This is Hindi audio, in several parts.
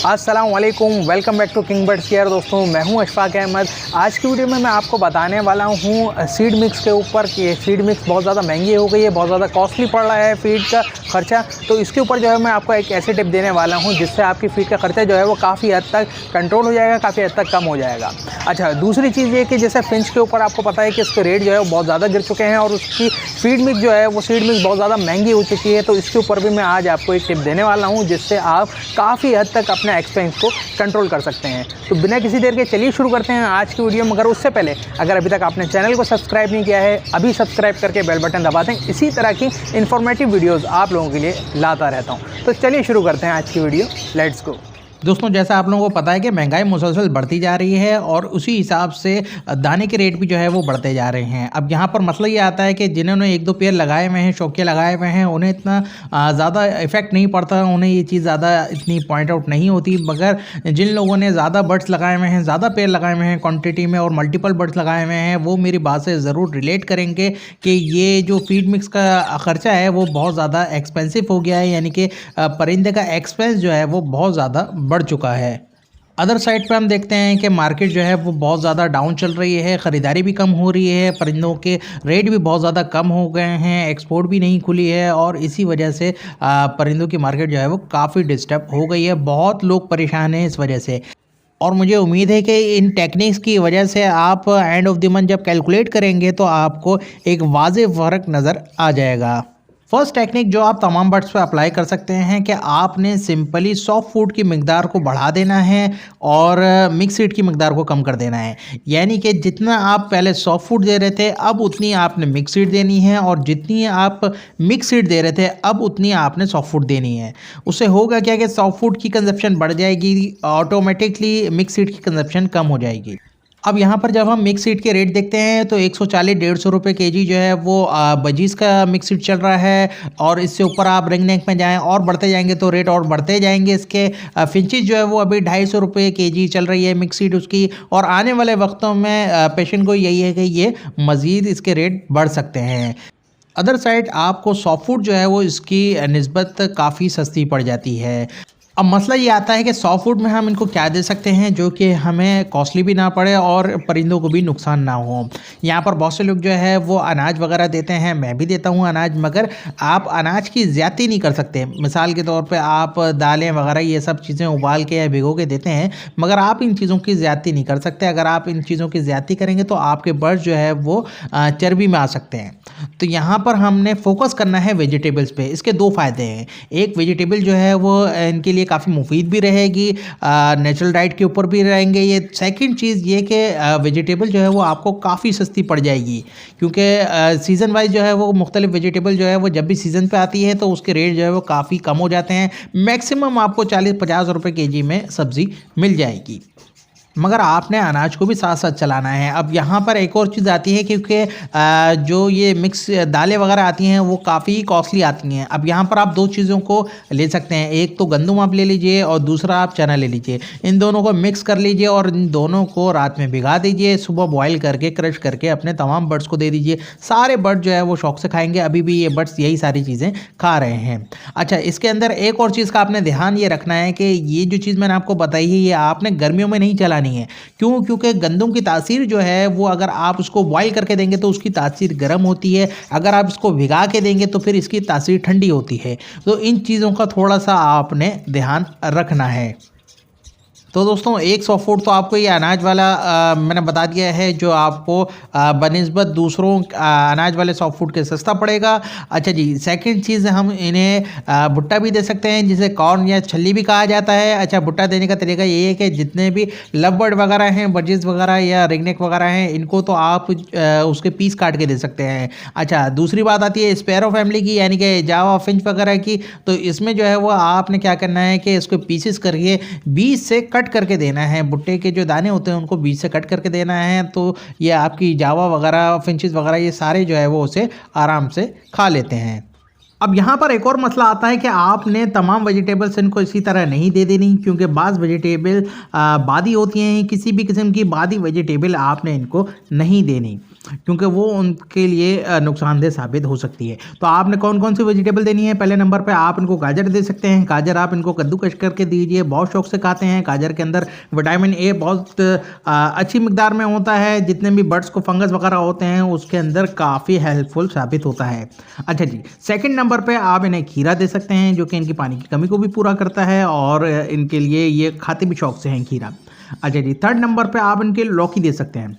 अस्सलाम वालेकुम, welcome back to King Birds Care. दोस्तों, मैं हूं अशफाक अहमद। आज की वीडियो में मैं आपको बताने वाला हूं सीड मिक्स के ऊपर कि सीड मिक्स बहुत ज़्यादा महंगी हो गई है, बहुत ज़्यादा कॉस्टली पड़ रहा है फीड का खर्चा। तो इसके ऊपर जो है मैं आपको एक ऐसे टिप देने वाला हूं जिससे आपकी फीड का खर्चा जो है वो काफ़ी हद तक कंट्रोल हो जाएगा, काफ़ी हद तक कम हो जाएगा। अच्छा, दूसरी चीज़ ये कि जैसे फिंच के ऊपर आपको पता है कि इसके रेट जो है वो बहुत ज़्यादा गिर चुके हैं और उसकी फीड मिक्स जो है वो सीड मिक्स बहुत ज़्यादा महंगी हो चुकी है। तो इसके ऊपर भी मैं आज आपको एक टिप देने वाला हूँ जिससे आप काफ़ी हद तक अपने एक्सपेंस को कंट्रोल कर सकते हैं। तो बिना किसी देर के चलिए शुरू करते हैं आज की वीडियो। मगर उससे पहले अगर अभी तक आपने चैनल को सब्सक्राइब नहीं किया है, अभी सब्सक्राइब करके बेल बटन दबा दें। इसी तरह की इन्फॉर्मेटिव वीडियोस आप लोगों के लिए लाता रहता हूं। तो चलिए शुरू करते हैं आज की वीडियो। Let's go. दोस्तों, जैसा आप लोगों को पता है कि महंगाई मुसलसल बढ़ती जा रही है और उसी हिसाब से दाने के रेट भी जो है वो बढ़ते जा रहे हैं। अब यहाँ पर मसला ये आता है कि जिन्होंने एक दो पेड़ लगाए हुए हैं, शौकिया लगाए हुए हैं, उन्हें इतना ज़्यादा इफेक्ट नहीं पड़ता, उन्हें ये चीज़ ज़्यादा इतनी पॉइंट आउट नहीं होती। मगर जिन लोगों ने ज़्यादा बर्ड्स लगाए हुए हैं, ज़्यादा पेड़ लगाए हुए हैं क्वान्टिटी में और मल्टीपल बर्ड्स लगाए हुए हैं, वो मेरी बात से ज़रूर रिलेट करेंगे कि ये जो फीड मिक्स का ख़र्चा है वो बहुत ज़्यादा एक्सपेंसिव हो गया है। यानी कि परिंदे का एक्सपेंस जो है वो बहुत ज़्यादा बढ़ चुका है। अदर साइड पर हम देखते हैं कि मार्केट जो है वो बहुत ज़्यादा डाउन चल रही है, ख़रीदारी भी कम हो रही है, परिंदों के रेट भी बहुत ज़्यादा कम हो गए हैं, एक्सपोर्ट भी नहीं खुली है और इसी वजह से परिंदों की मार्केट जो है वो काफ़ी डिस्टर्ब हो गई है। बहुत लोग परेशान हैं इस वजह से और मुझे उम्मीद है कि इन टेक्निक्स की वजह से आप एंड ऑफ द मंथ जब कैलकुलेट करेंगे तो आपको एक वाज़ेह फ़र्क नज़र आ जाएगा। फर्स्ट टेक्निक जो आप तमाम बर्ड्स पे अप्लाई कर सकते हैं कि आपने सिंपली सॉफ्ट फूड की मिकदार को बढ़ा देना है और मिक्स फीड की मिकदार को कम कर देना है। यानी कि जितना आप पहले सॉफ्ट फूड दे रहे थे अब उतनी आपने मिक्स फीड देनी है और जितनी आप मिक्स फीड दे रहे थे अब उतनी आपने सॉफ्ट फूड देनी है। उससे होगा क्या कि सॉफ्ट फूड की कंजप्शन बढ़ जाएगी, ऑटोमेटिकली मिक्स फीड की कंजप्शन कम हो जाएगी। अब यहाँ पर जब हम मिक्स सीड के रेट देखते हैं तो 140-150 रुपये केजी जो है वो बजीज़ का मिक्स सीड चल रहा है और इससे ऊपर आप रिंग नेक में जाएं और बढ़ते जाएंगे तो रेट और बढ़ते जाएंगे। इसके फिंचिस जो है वो अभी 250 रुपये केजी चल रही है मिक्स सीड उसकी और आने वाले वक्तों में पेशेंट को यही है कि ये मज़ीद इसके रेट बढ़ सकते हैं। अदर साइड आपको सॉफ्ट फूड जो है वो इसकी निस्बत काफ़ी सस्ती पड़ जाती है। अब मसला ये आता है कि सॉफ्ट फूड में हम इनको क्या दे सकते हैं जो कि हमें कॉस्टली भी ना पड़े और परिंदों को भी नुकसान ना हो। यहाँ पर बहुत से लोग जो है वो अनाज वगैरह देते हैं, मैं भी देता हूँ अनाज, मगर आप अनाज की ज़्यादती नहीं कर सकते। मिसाल के तौर पे आप दालें वगैरह ये सब चीज़ें उबाल के या भिगो के देते हैं, मगर आप इन चीज़ों की ज़्यादती नहीं कर सकते। अगर आप इन चीज़ों की ज़्यादती करेंगे तो आपके बर्ड जो है वो चर्बी में आ सकते हैं। तो यहाँ पर हमने फोकस करना है वेजिटेबल्स पे। इसके दो फ़ायदे हैं। एक, वेजिटेबल जो है वो इनके लिए काफ़ी मुफीद भी रहेगी, नेचुरल डाइट के ऊपर भी रहेंगे ये। सेकंड चीज़ ये कि वेजिटेबल जो है वो आपको काफ़ी सस्ती पड़ जाएगी क्योंकि सीज़न वाइज जो है वो मुख्तलिफ वेजिटेबल जो है वो जब भी सीज़न पे आती है तो उसके रेट जो है वो काफ़ी कम हो जाते हैं। मैक्सिमम आपको 40-50 रुपये केजी में सब्ज़ी मिल जाएगी, मगर आपने अनाज को भी साथ साथ चलाना है। अब यहाँ पर एक और चीज़ आती है क्योंकि जो ये मिक्स दालें वगैरह आती हैं वो काफ़ी कॉस्टली आती हैं। अब यहाँ पर आप दो चीज़ों को ले सकते हैं, एक तो गंदम आप ले लीजिए और दूसरा आप चना ले लीजिए। इन दोनों को मिक्स कर लीजिए और इन दोनों को रात में भिगा दीजिए, सुबह बॉयल करके क्रश करके अपने तमाम बर्ड्स को दे दीजिए। सारे बर्ड जो है वो शौक से खाएंगे। अभी भी ये बर्ड्स यही सारी चीज़ें खा रहे हैं। अच्छा, इसके अंदर एक और चीज़ का आपने ध्यान ये रखना है कि ये जो चीज़ मैंने आपको बताई है ये आपने गर्मियों में नहीं चलानी है। क्यों? क्योंकि गंदम की तासीर जो है वो अगर आप उसको बॉईल करके देंगे तो उसकी तासीर गर्म होती है, अगर आप इसको भिगा के देंगे तो फिर इसकी तासीर ठंडी होती है। तो इन चीज़ों का थोड़ा सा आपने ध्यान रखना है। तो दोस्तों, एक सॉफ्ट फूड तो आपको ये अनाज वाला मैंने बता दिया है जो आपको बनिस्बत दूसरों अनाज वाले सॉफ्ट फूड के सस्ता पड़ेगा। अच्छा जी, सेकंड चीज़ हम इन्हें भुट्टा भी दे सकते हैं जिसे कॉर्न या छल्ली भी कहा जाता है। अच्छा, भुट्टा देने का तरीका ये है कि जितने भी लव बर्ड वगैरह हैं, बजीज वगैरह या रिंगनेक वगैरह हैं, इनको तो आप उसके पीस काट के दे सकते हैं। अच्छा, दूसरी बात आती है स्पैरो फैमिली की, यानी कि जावा फिंच वगैरह की। तो इसमें जो है वो आपने क्या करना है कि इसको पीसेस करके बीच से कट करके देना है। भुट्टे के जो दाने होते हैं उनको बीच से कट करके देना है, तो ये आपकी जावा वगैरह, फिंचेस वगैरह ये सारे जो है वो उसे आराम से खा लेते हैं। अब यहाँ पर एक और मसला आता है कि आपने तमाम वेजिटेबल्स इनको इसी तरह नहीं दे देनी क्योंकि बाज़ वेजिटेबल बादी होती हैं। किसी भी किस्म की बादी वेजिटेबल आपने इनको नहीं देनी। क्योंकि वो उनके लिए नुकसानदेह साबित हो सकती है। तो आपने कौन कौन सी वेजिटेबल देनी है? पहले नंबर पे आप इनको गाजर दे सकते हैं। गाजर आप इनको कद्दूकस करके दीजिए, बहुत शौक से खाते हैं। गाजर के अंदर विटामिन ए बहुत अच्छी मिकदार में होता है, जितने भी बर्ड्स को फंगस वगैरह होते हैं उसके अंदर काफ़ी हेल्पफुल साबित होता है। अच्छा जी, सेकंड नंबर पे आप इन्हें खीरा दे सकते हैं, जो कि इनकी पानी की कमी को भी पूरा करता है और इनके लिए ये खाते भी शौक से हैं खीरा। अच्छा जी, थर्ड नंबर पे आप इनके लौकी दे सकते हैं।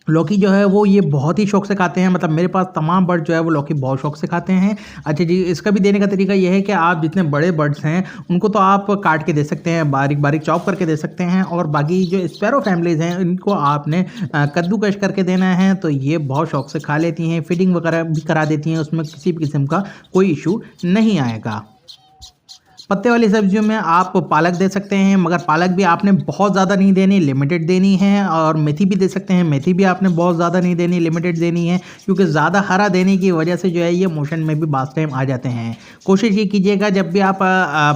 लौकी जो है वो ये बहुत ही शौक से खाते हैं, मतलब मेरे पास तमाम बर्ड जो है वो लौकी बहुत शौक से खाते हैं। अच्छा जी, इसका भी देने का तरीका ये है कि आप जितने बड़े बर्ड्स हैं उनको तो आप काट के दे सकते हैं, बारीक बारीक चॉप करके दे सकते हैं, और बाकी जो स्पैरो फैमिलीज़ हैं इनको आपने कद्दूकस करके देना है, तो ये बहुत शौक से खा लेती हैं। फीडिंग वगैरह भी करा देती हैं, उसमें किसी भी किस्म का कोई इशू नहीं आएगा। पत्ते वाली सब्जियों में आप पालक दे सकते हैं, मगर पालक भी आपने बहुत ज़्यादा नहीं देनी, लिमिटेड देनी है। और मेथी भी दे सकते हैं, मेथी भी आपने बहुत ज़्यादा नहीं देनी, लिमिटेड देनी है, क्योंकि ज़्यादा हरा देने की वजह से जो है ये मोशन में भी बास टाइम आ जाते हैं। कोशिश ये कीजिएगा जब भी आप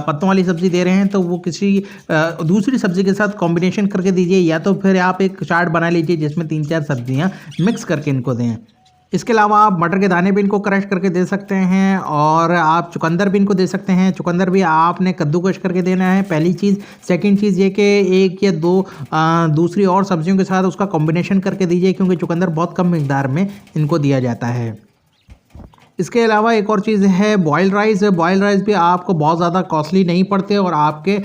पत्तों वाली सब्ज़ी दे रहे हैं तो वो किसी दूसरी सब्ज़ी के साथ कॉम्बिनेशन करके दीजिए, या तो फिर आप एक चार्ट बना लीजिए जिसमें 3-4 सब्जियाँ मिक्स करके इनको दें। इसके अलावा आप मटर के दाने भी इनको क्रश करके दे सकते हैं, और आप चुकंदर भी इनको दे सकते हैं। चुकंदर भी आपने कद्दूकस करके देना है, पहली चीज़। सेकंड चीज़ ये कि 1 या 2 दूसरी और सब्जियों के साथ उसका कॉम्बिनेशन करके दीजिए, क्योंकि चुकंदर बहुत कम मिकदार में इनको दिया जाता है। इसके अलावा एक और चीज़ है बॉयल राइस। बॉयल राइस भी आपको बहुत ज़्यादा कॉस्टली नहीं पड़ते, और आपके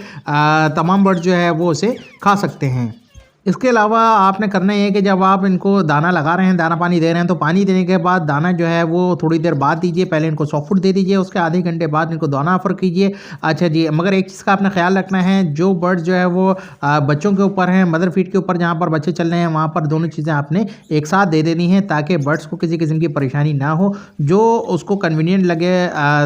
तमाम बर्ड जो है वो उसे खा सकते हैं। इसके अलावा आपने करना ये है कि जब आप इनको दाना लगा रहे हैं, दाना पानी दे रहे हैं, तो पानी देने के बाद दाना जो है वो थोड़ी देर बाद दीजिए। पहले इनको सॉफ्ट फूड दे दीजिए, उसके आधे घंटे बाद इनको दाना ऑफर कीजिए। अच्छा जी, मगर एक चीज़ का आपने ख्याल रखना है, जो बर्ड जो है वो बच्चों के ऊपर हैं, मदर फीड के ऊपर जहाँ पर बच्चे चल रहे हैं वहाँ पर दोनों चीज़ें आपने एक साथ दे देनी है, ताकि बर्ड्स को किसी किस्म की परेशानी ना हो। जो उसको कन्वीनियंट लगे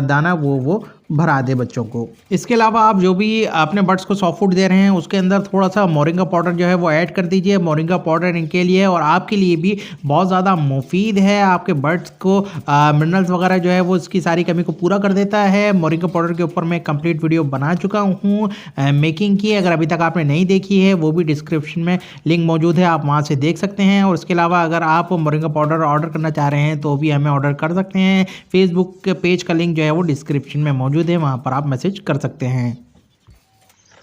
दाना वो भरा दे बच्चों को। इसके अलावा आप जो भी अपने बर्ड्स को सॉफ्ट फूड दे रहे हैं उसके अंदर थोड़ा सा मोरिंगा पाउडर जो है वो ऐड कर दीजिए। मोरिंगा पाउडर इनके लिए और आपके लिए भी बहुत ज़्यादा मुफीद है। आपके बर्ड्स को मिनरल्स वगैरह जो है वो इसकी सारी कमी को पूरा कर देता है। मोरिंगा पाउडर के ऊपर मैं कंप्लीट वीडियो बना चुका हूँ मेकिंग की, अगर अभी तक आपने नहीं देखी है वो भी डिस्क्रिप्शन में लिंक मौजूद है, आप वहाँ से देख सकते हैं। और इसके अलावा अगर आप मोरिंगा पाउडर ऑर्डर करना चाह रहे हैं तो भी हमें ऑर्डर कर सकते हैं। फेसबुक के पेज का लिंक जो है वो डिस्क्रिप्शन में मौजूद है, वहां पर आप मैसेज कर सकते हैं।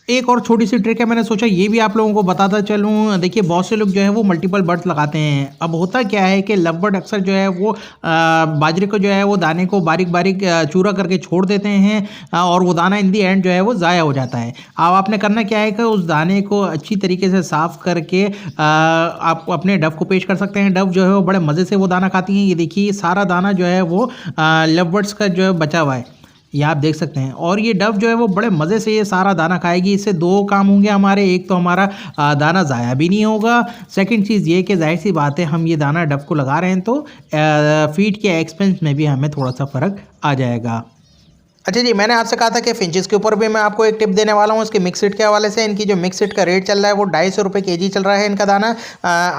एक और छोटी सी ट्रिक है, मैंने सोचा ये भी आप लोगों को बताता चलूँ। देखिए बहुत से लोग जो है वो मल्टीपल बर्ड्स लगाते हैं। अब होता क्या है कि लव बर्ड अक्सर जो है वो बाजरे को जो है वो दाने को बारीक बारीक चूरा करके छोड़ देते हैं, और वो दाना इन दी एंड जो है वो ज़ाया हो जाता है। अब आपने करना क्या है कि उस दाने को अच्छी तरीके से साफ़ करके आप अपने डव को पेश कर सकते हैं। डव जो है वो बड़े मज़े से वो दाना खाती हैं। ये देखिए सारा दाना जो है वो लव बर्ड्स का जो है बचा हुआ है, ये आप देख सकते हैं। और ये डव जो है वो बड़े मज़े से ये सारा दाना खाएगी। इससे 2 काम होंगे हमारे, एक तो हमारा दाना ज़ाया भी नहीं होगा, सेकंड चीज़ ये कि जाहिर सी बात है हम ये दाना डव को लगा रहे हैं तो फीड के एक्सपेंस में भी हमें थोड़ा सा फ़र्क आ जाएगा। अच्छा जी, मैंने आपसे कहा था कि फिंचेस के ऊपर भी मैं आपको एक टिप देने वाला हूँ इसके मिक्स सीड के हवाले से। इनकी जो मिक्स सीड का रेट चल रहा है वो 250 रुपये केजी चल रहा है इनका दाना।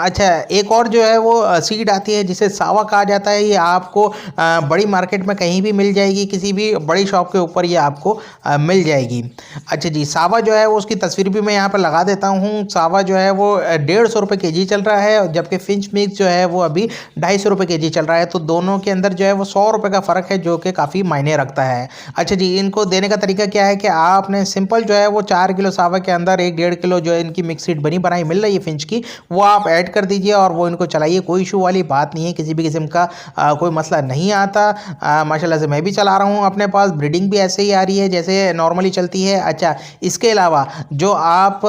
अच्छा, एक और जो है वो सीड आती है जिसे सावा कहा जाता है। ये आपको बड़ी मार्केट में कहीं भी मिल जाएगी, किसी भी बड़ी शॉप के ऊपर ये आपको मिल जाएगी। अच्छा जी, सावा जो है वो उसकी तस्वीर भी मैं यहाँ पर लगा देता हूँ। सावा जो है वो 150 रुपये केजी चल रहा है, जबकि फिंच मिक्स जो है वो अभी 250 रुपये केजी चल रहा है। तो दोनों के अंदर जो है वो 100 रुपये का फ़र्क है, जो कि काफ़ी मायने रखता है। अच्छा जी, इनको देने का तरीका क्या है कि आपने सिंपल जो है वो 4 किलो सावा के अंदर 1-1.5 किलो जो है इनकी मिक्स सीड बनी बनाई मिल रही है फिंच की, वो आप ऐड कर दीजिए और वो इनको चलाइए। कोई इशू वाली बात नहीं है, किसी भी किस्म का कोई मसला नहीं आता। माशाल्लाह से मैं भी चला रहा हूँ अपने पास, ब्रीडिंग भी ऐसे ही आ रही है जैसे नॉर्मली चलती है। अच्छा, इसके अलावा जो आप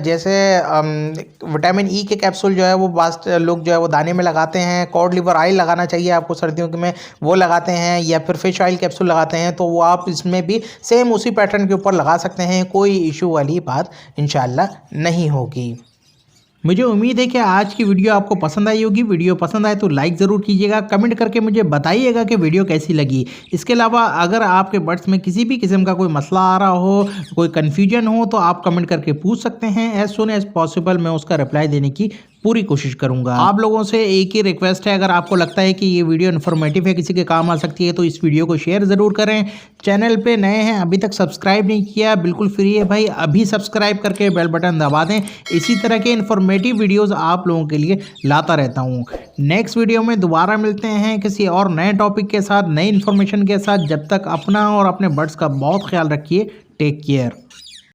जैसे विटामिन ई के कैप्सूल जो है वो लोग जो है वो दाने में लगाते हैं, कॉड लिवर ऑयल लगाना चाहिए आपको सर्दियों में, वो लगाते हैं, या फिर फिश ऑयल कैप्सूल लगाते हैं, तो वो आप इसमें भी सेम उसी पैटर्न के ऊपर लगा सकते हैं। कोई इशू वाली बात इंशाल्लाह नहीं होगी। मुझे उम्मीद है कि आज की वीडियो आपको पसंद आई होगी। वीडियो पसंद आए तो लाइक ज़रूर कीजिएगा, कमेंट करके मुझे बताइएगा कि वीडियो कैसी लगी। इसके अलावा अगर आपके बर्ड्स में किसी भी किस्म का कोई मसला आ रहा हो, कोई कन्फ्यूजन हो, तो आप कमेंट करके पूछ सकते हैं। एज सुन एज पॉसिबल मैं उसका रिप्लाई देने की पूरी कोशिश करूंगा। आप लोगों से एक ही रिक्वेस्ट है, अगर आपको लगता है कि ये वीडियो इन्फॉर्मेटिव है, किसी के काम आ सकती है, तो इस वीडियो को शेयर ज़रूर करें। चैनल पे नए हैं, अभी तक सब्सक्राइब नहीं किया, बिल्कुल फ्री है भाई, अभी सब्सक्राइब करके बेल बटन दबा दें। इसी तरह के इन्फॉर्मेटिव वीडियोस आप लोगों के लिए लाता रहता हूँ। नेक्स्ट वीडियो में दोबारा मिलते हैं किसी और नए टॉपिक के साथ, नई इन्फॉर्मेशन के साथ। जब तक अपना और अपने बर्ड्स का बहुत ख्याल रखिए। Take care.